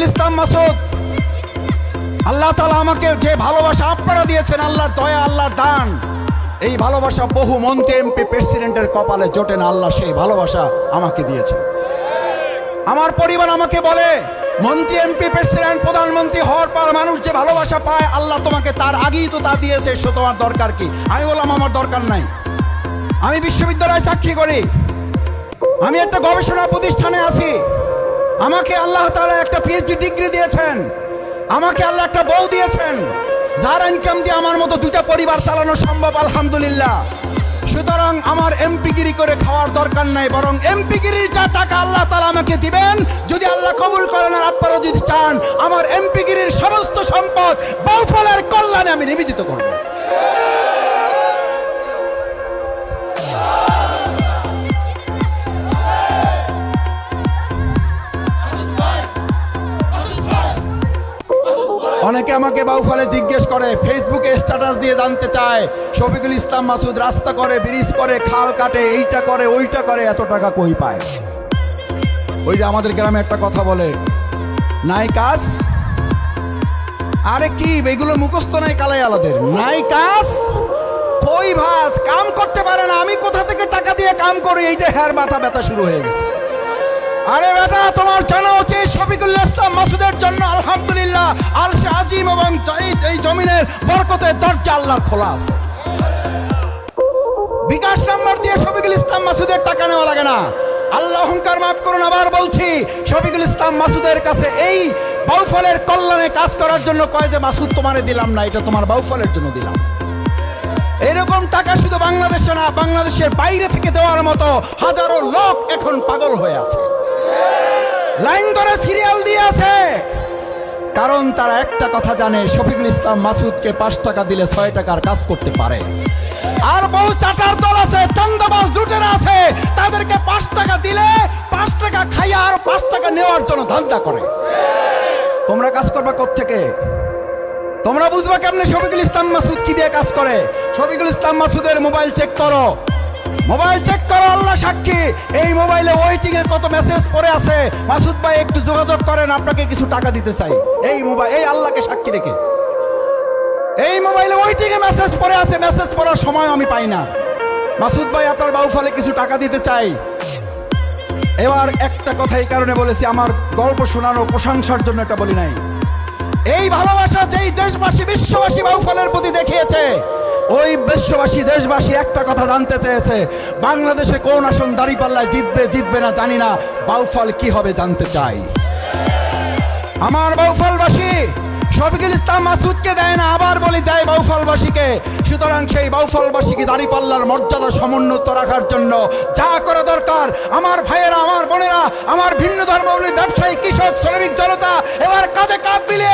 শফিকুল ইসলাম মাসুদ, আল্লাহ তাআলা আমাকে যে ভালোবাসা আপনারা দিয়েছেন, আল্লাহর দয়া, আল্লাহর দান, এই ভালোবাসা বহু মন্ত্রী এমপি প্রেসিডেন্টের কপালে জোটে না, আল্লাহ সেই ভালোবাসা আমাকে দিয়েছে। আমার পরিবার আমাকে বলে, মন্ত্রী এমপি প্রেসিডেন্ট প্রধানমন্ত্রী হওয়ার পর মানুষ যে ভালোবাসা পায়, আল্লাহ তোমাকে তার আগেই তো তা দিয়েছে, সে তোমার দরকার কি? আমি বললাম আমার দরকার নাই, আমি বিশ্ববিদ্যালয়ে চাকরি করি, আমি একটা গবেষণা প্রতিষ্ঠানে আছি, আমাকে আল্লাহ তাআলা একটা পিএইচডি ডিগ্রি দিয়েছেন, আমাকে আল্লাহ একটা বউ দিয়েছেন, যার ইনকাম দিয়ে আমার মতো দুটা পরিবার চালানো সম্ভব, আলহামদুলিল্লাহ। সুতরাং আমার এমপিগিরি করে খাওয়ার দরকার নাই, বরং এমপিগিরির যা টাকা আল্লাহ তাআলা আমাকে দিবেন, যদি আল্লাহ কবুল করেন আর আপনারা যদি চান, আমার এমপিগিরির সমস্ত সম্পদ বাউফলের কল্যাণে আমি নিবেদিত করব। অনেকে আমাকে বাউফলে জিজ্ঞেস করে, ফেসবুকে স্ট্যাটাস দিয়ে জানতে চায়, শফিকুল ইসলাম মাসুদ রাস্তা করে, ব্রিজ করে, খাল কাটে, এইটা করে, ওইটা করে, এত টাকা কই পায়? ওই যে আমাদের গ্রামে একটা কথা বলে, নাই কাজ, আরে কি এগুলো মুখস্থ নাই কালাই আলাদের, নাই কাজ কই ভাস, কাম করতে পারে না, আমি কোথা থেকে টাকা দিয়ে কাম করি, এইটা হ্যার মাথা ব্যথা শুরু হয়ে গেছে। আরে বেটা, তোমার জানা উচিত শফিকুল ইসলাম মাসুদের জন্য আলহামদুলিল্লাহ আরশে আজিম এবং এই জমিনের বরকতের দরজা আল্লাহর খোলা আছে। বিকাশ নাম্বার দিয়ে শফিকুল ইসলাম মাসুদের টাকা নেওয়া লাগে না। আল্লাহ অহংকার মাফ করুন, আবার বলছি, শফিকুল ইসলাম মাসুদের কাছে এই বাউফলের কল্যাণে কাজ করার জন্য কয় যে মাসুদ তোমারে দিলাম না, এটা তোমার বাউফলের জন্য দিলাম। এরকম টাকা শুধু বাংলাদেশে না, বাংলাদেশের বাইরে থেকে দেওয়ার মতো হাজারো লোক এখন পাগল হয়ে আছে, লাইন ধরে সিরিয়াল দিয়ে আছে, কারণ তারা একটা কথা জানে, শফিকুল ইসলাম মাসুদকে 5 টাকা দিলে 6 টাকার কাজ করতে পারে। আর বহু চাটার দল আছে, চান্দাবাজ লুটেরা আছে, তাদেরকে 5 টাকা দিলে 5 টাকা খাইয়া আর 5 টাকা নেওয়ার জন্য ধান্দা করে। তোমরা কাজ করবা কোত্থেকে? তোমরা বুঝবা কেমনে শফিকুল ইসলাম মাসুদ কি দিয়ে কাজ করে? শফিকুল ইসলাম মাসুদের মোবাইল চেক করো, মোবাইল চেক করো, আল্লাহ সাক্ষী, এই মোবাইলে ওয়েটিং এ কত মেসেজ পড়ে আছে, মাসুদ ভাই একটু যোগাযোগ করেন, আপনাকে কিছু টাকা দিতে চাই। এই মোবাইল, এই আল্লাহকে সাক্ষী রেখে এই মোবাইলে ওয়েটিং এ মেসেজ পড়ে আছে, মেসেজ পড়ার সময় আমি পাই না, মাসুদ ভাই আপনার বাউফলে কিছু টাকা দিতে চাই। এবার একটা কথা এই কারণে বলেছি, আমার গল্প শোনানো প্রশংসার জন্য এটা বলি নাই, এই ভালোবাসা যেই দেশবাসী বিশ্ববাসী বাউফলের প্রতি দেখিয়েছে, ওই বিশ্ববাসী দেশবাসী একটা কথা জানতে চেয়েছে, বাংলাদেশে কোন আসন দাঁড়িপাল্লায় জিতবে, জিতবে না জানি না, বাউফল কি হবে জানতে চাই। আমার বাউফলবাসী শফিকুল ইসলাম মাসুদকে দেয় না, আবার বলি দেয় বাউফলবাসীকে। সুতরাং সেই বাউফলবাসীকে দাঁড়িপাল্লার মর্যাদা সমুন্নত রাখার জন্য যা করা দরকার, আমার ভাইয়েরা, আমার বোনেরা, আমার ভিন্ন ধর্মাবলম্বী ব্যবসায়ী, কৃষক, শ্রমিক জনতা এবার কাঁধে কাঁধ মিলিয়ে